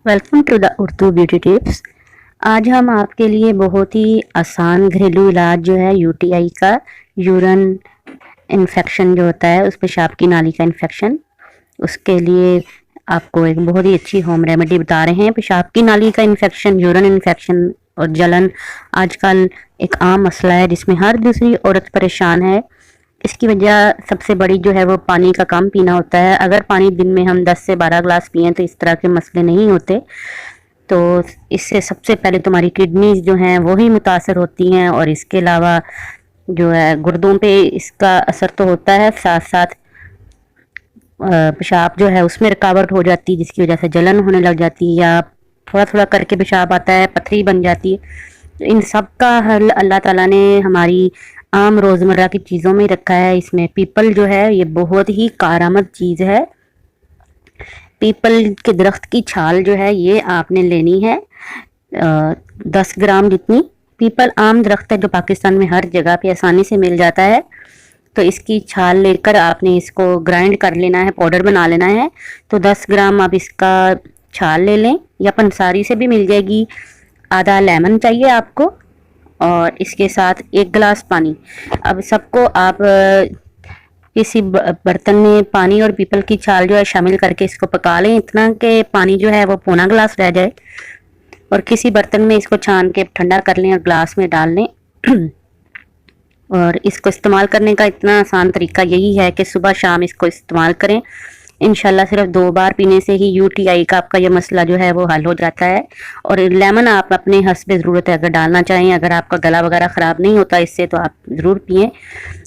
Welcome to the Urdu beauty tips. आज हम आपके लिए बहुत ही आसान घरेलू इलाज जो है यूटीआई का, यूरिन इन्फेक्शन जो होता है, उस पेशाब की नाली का इन्फेक्शन, उसके लिए आपको एक बहुत ही अच्छी होम रेमेडी बता रहे हैं। पेशाब की नाली का इन्फेक्शन, यूरिन इन्फेक्शन और जलन आजकल एक आम मसला है जिसमें हर दूसरी औरत परेशान है। इसकी वजह सबसे बड़ी जो है वो पानी का कम पीना होता है। अगर पानी दिन में हम 10 से 12 ग्लास पिएं तो इस तरह के मसले नहीं होते। तो इससे सबसे पहले तुम्हारी किडनीज जो हैं वो ही मुतासर होती हैं, और इसके अलावा जो है गुर्दों पे इसका असर तो होता है, साथ साथ पेशाब जो है उसमें रुकावट हो जाती है, जिसकी वजह से जलन होने लग जाती है, या थोड़ा थोड़ा करके पेशाब आता है, पथरी बन जाती है। तो इन सब का हल अल्लाह ताला ने हमारी आम रोज़मर्रा की चीज़ों में रखा है। इसमें पीपल जो है ये बहुत ही कारआमद चीज़ है। पीपल के दरख्त की छाल जो है ये आपने लेनी है 10 ग्राम जितनी। पीपल आम दरख्त है जो पाकिस्तान में हर जगह पे आसानी से मिल जाता है। तो इसकी छाल लेकर आपने इसको ग्राइंड कर लेना है, पाउडर बना लेना है। तो 10 ग्राम आप इसका छाल ले लें, या पंसारी से भी मिल जाएगी। आधा लेमन चाहिए आपको, और इसके साथ 1 गिलास पानी। अब सबको आप किसी बर्तन में पानी और पीपल की छाल जो है शामिल करके इसको पका लें, इतना कि पानी जो है वो पौना गिलास रह जाए, और किसी बर्तन में इसको छान के ठंडा कर लें और ग्लास में डाल लें। और इसको इस्तेमाल करने का इतना आसान तरीका यही है कि सुबह शाम इसको इस्तेमाल करें। इंशाल्लाह सिर्फ 2 बार पीने से ही यूटीआई का आपका ये मसला जो है वो हल हो जाता है। और लेमन आप अपने हस्ब ज़रूरत है अगर डालना चाहें, अगर आपका गला वगैरह ख़राब नहीं होता इससे तो आप ज़रूर पिएं।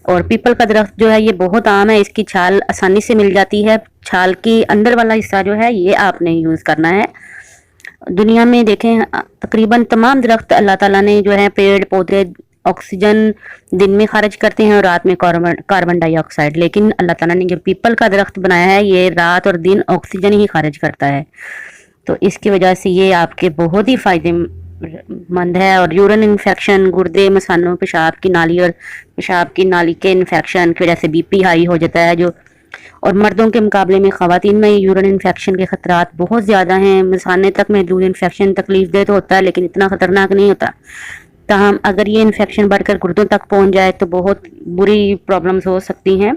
और पीपल का दरख्त जो है ये बहुत आम है, इसकी छाल आसानी से मिल जाती है। छाल की अंदर वाला हिस्सा जो है ये आपने यूज़ करना है। दुनिया में देखें तकरीबन तमाम दरख्त अल्लाह ताला ने जो है, पेड़ पौधे ऑक्सीजन दिन में खारिज करते हैं और रात में कार्बन डाइऑक्साइड, लेकिन अल्लाह ताला ने जो पीपल का दरख्त बनाया है ये रात और दिन ऑक्सीजन ही खारिज करता है। तो इसकी वजह से ये आपके बहुत ही फ़ायदेमंद है। और यूरिन इन्फेक्शन, गुर्दे, मसानों, पेशाब की नाली और पेशाब की नाली के इन्फेक्शन की वजह से बीपी हाई हो जाता है जो, और मर्दों के मुकाबले में ख़वातीन में यूरिन इन्फेक्शन के ख़तरात बहुत ज़्यादा हैं। मसाने तक महदूद इन्फेक्शन तकलीफ दे तो होता है, लेकिन इतना ख़तरनाक नहीं होता। ताहम अगर ये इन्फेक्शन बढ़कर गुर्दों तक पहुंच जाए तो बहुत बुरी प्रॉब्लम्स हो सकती हैं,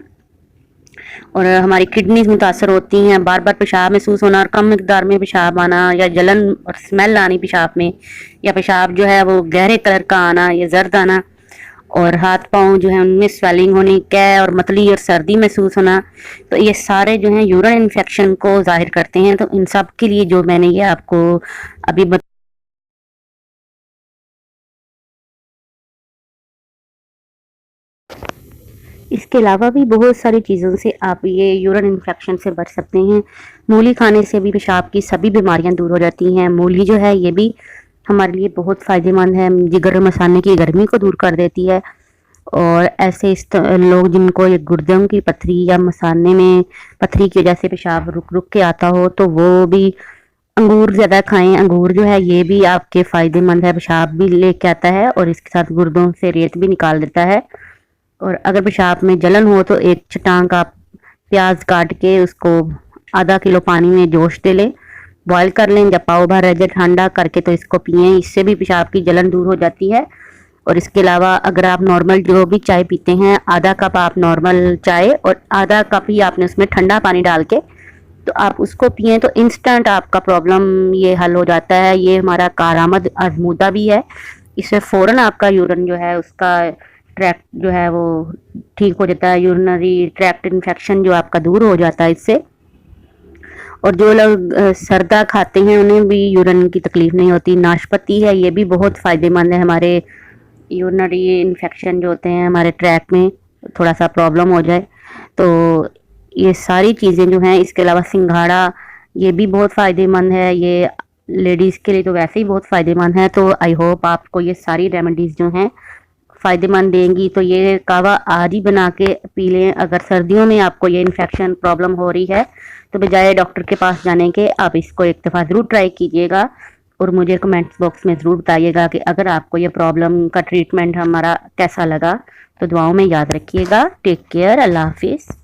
और हमारी किडनीज मुतासर होती हैं। बार बार पेशाब महसूस होना और कम मिकदार में पेशाब आना, या जलन और स्मेल आनी पेशाब में, या पेशाब जो है वो गहरे कलर का आना, या जर्द आना, और हाथ पाँव जो है उनमें स्वेलिंग होनी, कै और मतली और सर्दी महसूस होना, तो ये सारे जो हैं यूरिन इन्फेक्शन को जाहिर करते हैं। तो इन सब के लिए जो मैंने ये आपको अभी इसके अलावा भी बहुत सारी चीज़ों से आप ये यूरिन इन्फेक्शन से बच सकते हैं। मूली खाने से भी पेशाब की सभी बीमारियां दूर हो जाती हैं। मूली जो है ये भी हमारे लिए बहुत फ़ायदेमंद है, जिगर मसाने की गर्मी को दूर कर देती है। और ऐसे लोग जिनको ये गुर्दों की पथरी या मसाने में पथरी की वजह से पेशाब रुक रुक के आता हो, तो वो भी अंगूर ज़्यादा खाएं। अंगूर जो है ये भी आपके फ़ायदेमंद है, पेशाब भी लेके आता है और इसके साथ गुर्दों से रेत भी निकाल देता है। और अगर पेशाब में जलन हो तो 1 चटांक आप प्याज काट के उसको आधा किलो पानी में जोश दे लें, बॉईल कर लें, जब पाव भर रह जाए ठंडा करके तो इसको पिएं। इससे भी पेशाब की जलन दूर हो जाती है। और इसके अलावा अगर आप नॉर्मल जो भी चाय पीते हैं, आधा कप आप नॉर्मल चाय और आधा कप ही आपने उसमें ठंडा पानी डाल के तो आप उसको पिएं, तो इंस्टेंट आपका प्रॉब्लम ये हल हो जाता है। ये हमारा कारआमद आजमूदा भी है। इससे फ़ौरन आपका यूरिन जो है उसका ट्रैक्ट जो है वो ठीक हो जाता है, यूरिनरी ट्रैक्ट इन्फेक्शन जो आपका दूर हो जाता है इससे। और जो लोग सरदा खाते हैं उन्हें भी यूरिन की तकलीफ नहीं होती। नाशपाती है ये भी बहुत फ़ायदेमंद है, हमारे यूरिनरी इन्फेक्शन जो होते हैं, हमारे ट्रैक में थोड़ा सा प्रॉब्लम हो जाए तो ये सारी चीज़ें जो हैं। इसके अलावा सिंघाड़ा ये भी बहुत फ़ायदेमंद है, ये लेडीज़ के लिए तो वैसे ही बहुत फ़ायदेमंद है। तो आई होप आपको ये सारी रेमेडीज़ जो हैं फ़ायदेमंद देंगी। तो ये कावा आज ही बना के पी लें। अगर सर्दियों में आपको ये इन्फेक्शन प्रॉब्लम हो रही है तो बजाय डॉक्टर के पास जाने के आप इसको एक दफ़ा ज़रूर ट्राई कीजिएगा, और मुझे कमेंट्स बॉक्स में ज़रूर बताइएगा कि अगर आपको ये प्रॉब्लम का ट्रीटमेंट हमारा कैसा लगा। तो दुआओं में याद रखिएगा। टेक केयर, अल्लाह हाफिज़।